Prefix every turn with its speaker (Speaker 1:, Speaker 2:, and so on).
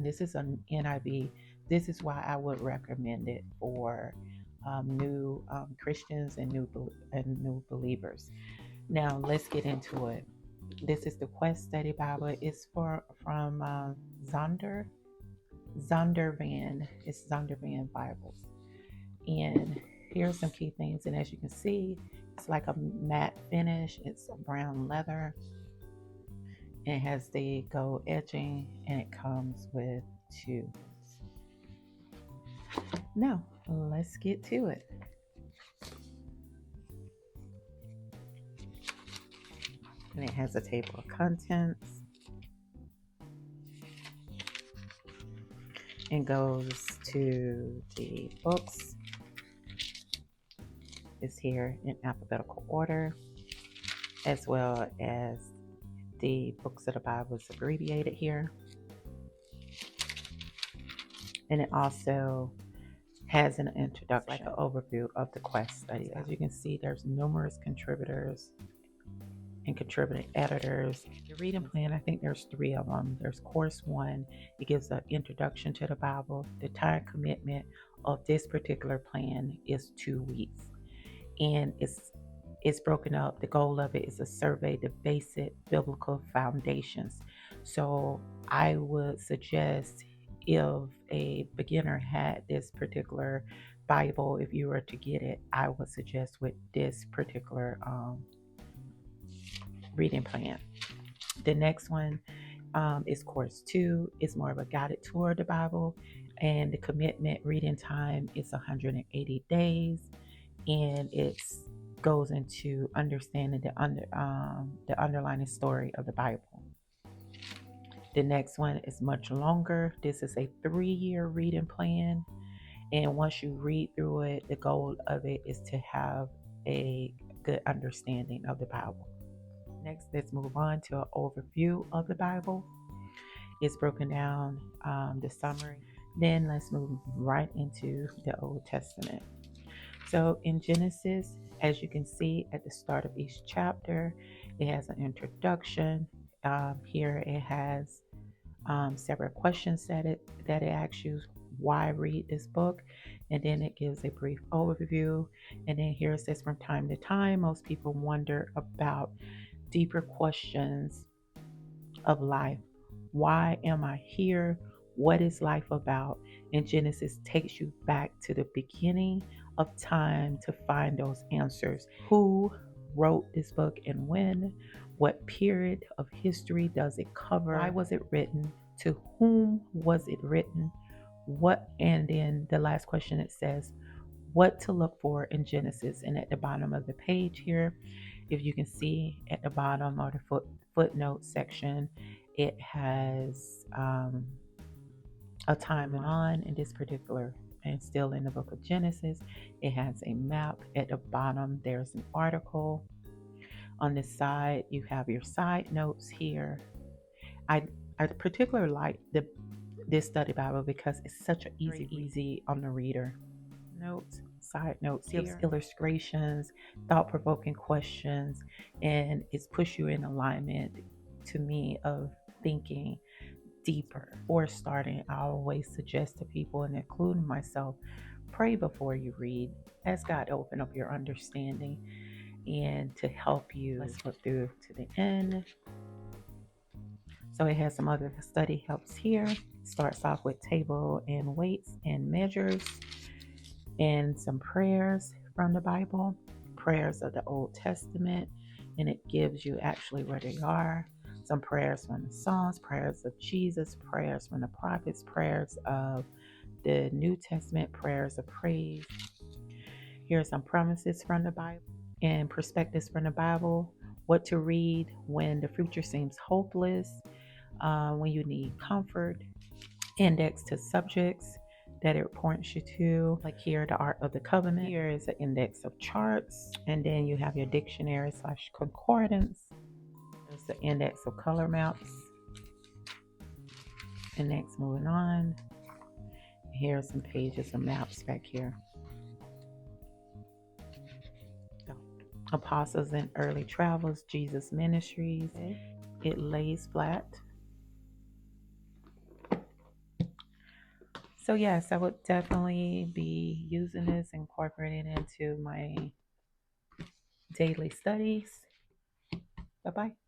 Speaker 1: this is an NIV. This is why I would recommend it for new Christians and new believers. Now let's get into it. This is the Quest Study Bible. It's from Zondervan. It's Zondervan Bibles. And here's some key things. And as you can see, it's like a matte finish. It's a brown leather. It has the gold edging, and it comes with two. Now, let's get to it. And it has a table of contents and goes to the books. It's here in alphabetical order, as well as the books of the Bible is abbreviated here. And it also has an introduction, like an overview of the Quest study. As you can see, there's numerous contributors and contributing editors. The reading plan, I think there's 3 of them. There's course 1. It gives an introduction to the Bible. The time commitment of this particular plan is 2 weeks. And it's broken up. The goal of it is to survey the basic biblical foundations. So I would suggest, if a beginner had this particular Bible, if you were to get it, I would suggest with this particular reading plan. The next one is course 2. It's more of a guided tour of the Bible, and the commitment reading time is 180 days, and it goes into understanding the underlying story of the Bible. The next one is much longer. This is a 3-year reading plan, and once you read through it, the goal of it is to have a good understanding of the Bible. Next, let's move on to an overview of the Bible. It's broken down, the summary. Then let's move right into the Old Testament. So in Genesis, as you can see at the start of each chapter, it has an introduction. Here it has several questions that it asks you. Why read this book? And then it gives a brief overview. And then here it says, from time to time, most people wonder about deeper questions of life. Why am I here? What is life about? And Genesis takes you back to the beginning of time to find those answers. Who wrote this book and when? What period of history does it cover? Why was it written? To whom was it written? What? And then the last question, it says, what to look for in Genesis. And at the bottom of the page here, if you can see at the bottom of the footnote section, it has a timeline in this particular, and still in the book of Genesis. It has a map. At the bottom, there's an article. On this side, you have your side notes here. I particularly like this study Bible because it's such an easy on the reader. Notes, side notes, gives illustrations, thought-provoking questions, and it's push you in alignment, to me, of thinking deeper. Before starting, I always suggest to people, and including myself, pray before you read. Ask God to open up your understanding and to help you. Let's flip through to the end. So it has some other study helps here. Starts off with table and weights and measures, and some prayers from the Bible, prayers of the Old Testament, and it gives you actually where they are. Some prayers from the Psalms, prayers of Jesus, prayers from the prophets, prayers of the New Testament, prayers of praise. Here are some promises from the Bible and perspectives from the Bible. What to read when the future seems hopeless, when you need comfort. Index to subjects that it points you to, like here, the Art of the Covenant. Here is an index of charts, and then you have your dictionary / concordance. There's the index of color maps. And next, moving on, here are some pages of maps back here. Apostles and early travels, Jesus ministries. It lays flat. So yes, I would definitely be using this, incorporating it into my daily studies. Bye bye.